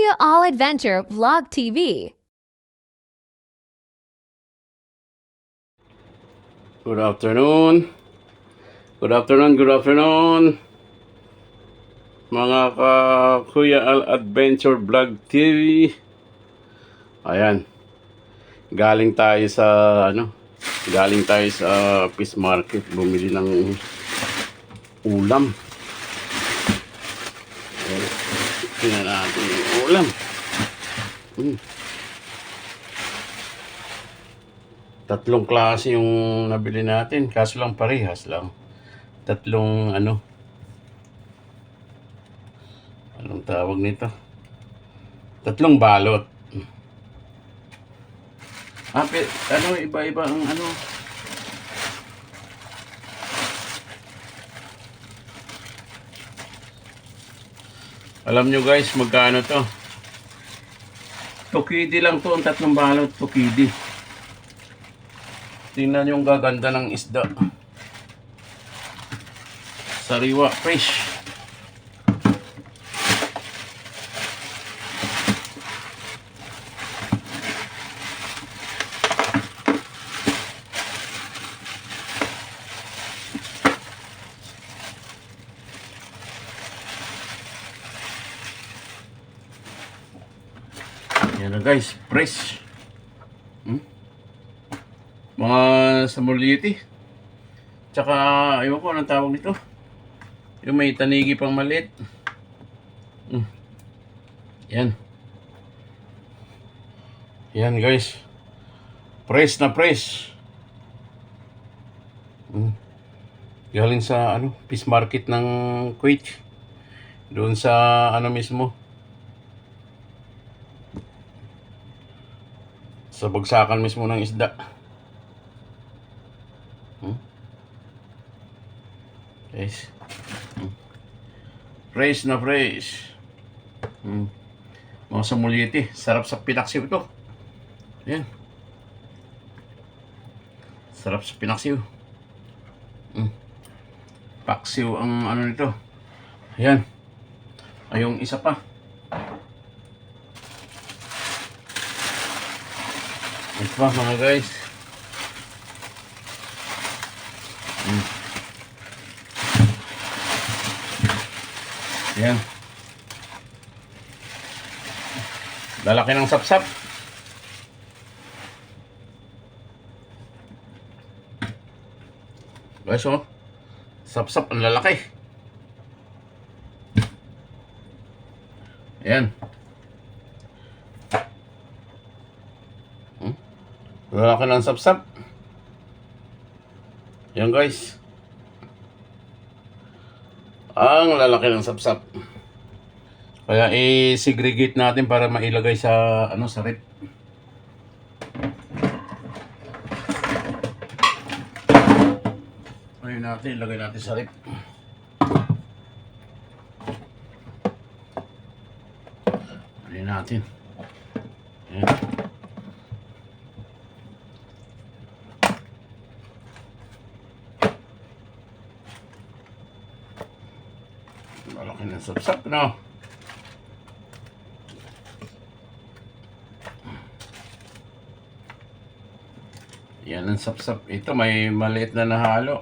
Kuya All Adventure Vlog TV. Good afternoon. Good afternoon, good afternoon. Mga Kuya Al Adventure Vlog TV. Ayan. Galing tayo sa galing tayo sa fish market bumili ng ulam. Ayan. Tingnan natin yung ulam. Tatlong klase yung nabili natin, kaso lang parehas lang. Tatlong anong tawag nito? Tatlong balot. Iba-iba ang Alam nyo guys, magkano to? Tukidi lang to, ang tatlong balot, tukidi. Tingnan yung gaganda ng isda. Sariwa, fresh. Yan na guys, fresh. Mga samuliti. Tsaka, ayaw ko anong tawag nito. Yung may tanigi pang maliit. Yan. Yan guys. Fresh na fresh. Galing sa fish market ng Kuwait. Doon sa mismo. Sa bagsakan mismo ng isda. Guys. Fresh na fresh. Mga samuliti. Sarap sa pinaksiw ito. Ayan. Sarap sa pinaksiw. Paksiw ang nito. Ayan. Ay, yung isa pa. Ito pa mga guys. Ayan. Lalaki ng sapsap. Guys, sapsap ang lalaki. Ayan. Lalaki ng sapsap. Ayan guys. Ang lalaki ng sapsap. Kaya i-segregate natin para mailagay sa sa rep. Ayun natin, ilagay natin sa rep. Ayun natin. Ayan. Malaki ng sapsap, no? Yan ang sapsap. Ito may maliit na nahalo.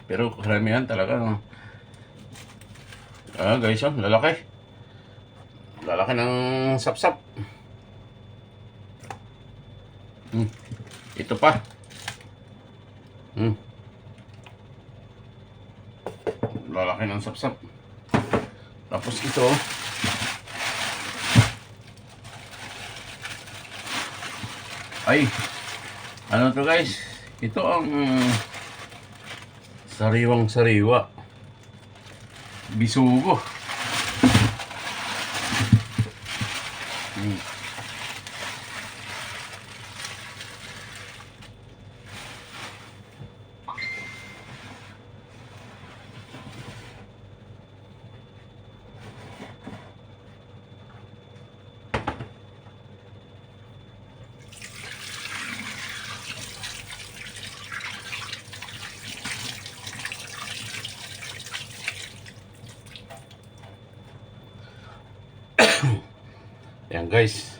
Pero karamihan talaga, no? Guys, lalaki. Lalaki ng sapsap. Ito pa. Lalaki ng sapsap. Tapos ito. Ay, ano to guys? Ito ang sariwang sariwa. Bisugo. Ayan guys.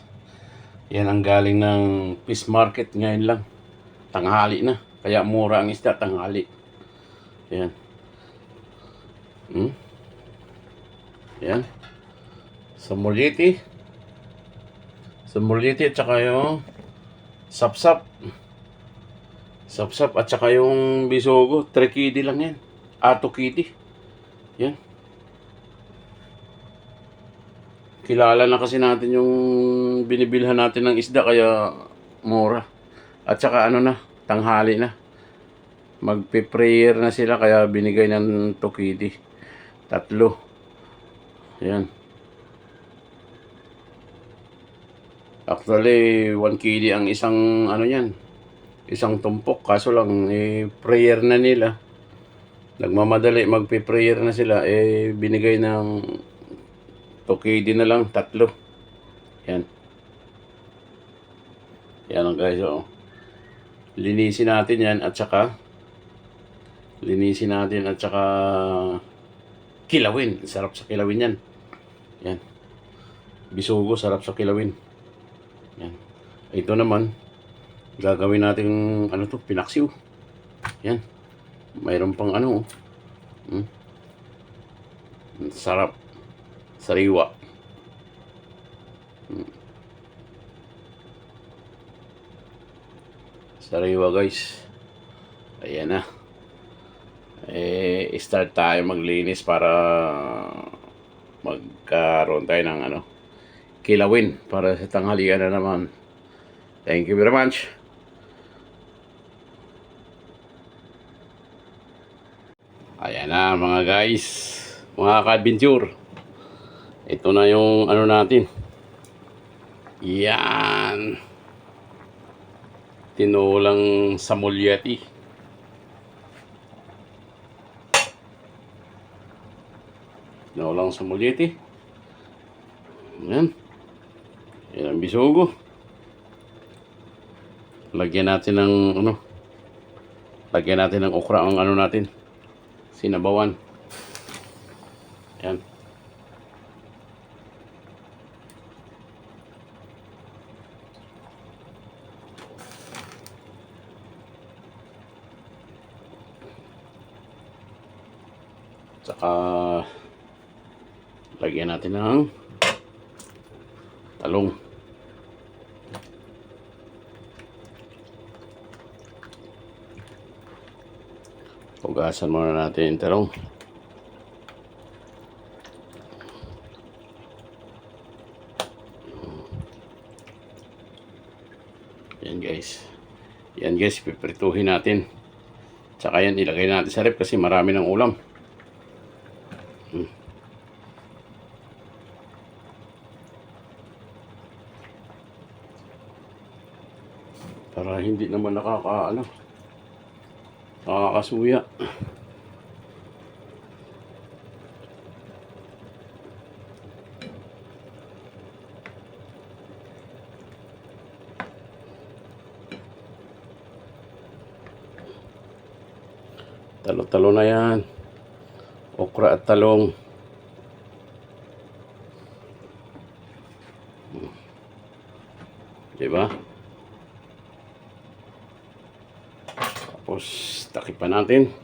Yan ang galing ng fish market ngayon lang. Tanghali na. Kaya mura ang isda tanghali. Ayan. Ayan. Samuliti. Samuliti at saka yung sapsap. Sapsap at saka yung bisogo. 3 kidi lang yan. 2 kidi. Yan. Kilala na kasi natin yung binibilhan natin ng isda kaya mura. At saka ano na, tanghali na. Magpe-prayer na sila kaya binigay ng 2 kidi. 3. Yan. Actually, 1 kidi ang isang ano yan. Isang tumpok. Kaso lang, prayer na nila. Nagmamadali, magpe-prayer na sila. Binigay ng 2 kidi na lang, 3. Yan. Yan lang guys, oh. Linisin natin yan at saka kilawin. Sarap sa kilawin yan. Yan. Bisugo, sarap sa kilawin. Yan. Ito naman, gagawin natin ano to, pinaksiw. Yan. Mayroon pang ano, sarap. Sariwa. Sariwa guys. Ayan na. Start tayo maglinis para magkaroon tayo ng ano, kilawin para sa tanghalian na naman. Thank you very much. Ayan na mga guys, mga ka-adventure. Ito na yung ano natin. Yan. Tinulang samulyati. Tinulang samulyati. Yan. Yan ang bisugo. Lagyan natin ng ano. Lagyan natin ng okra ang ano natin. Sinabawan. Yan. Saka lagyan natin ng talong. Hugasan muna natin yung talong. Yan guys. Yan guys, piprituhin natin. Tsaka yan, ilagay natin sa rep kasi marami ng ulam. Para hindi naman nakakasuya. Talo-talo na yan. Okra at talong. Diba? Tapos, takipan natin.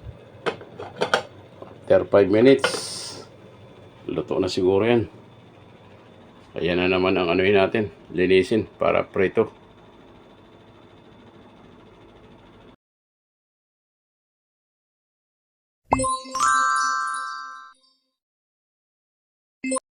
After 5 minutes, luto na siguro yan. Ayan na naman ang anuhin natin. Linisin para prito.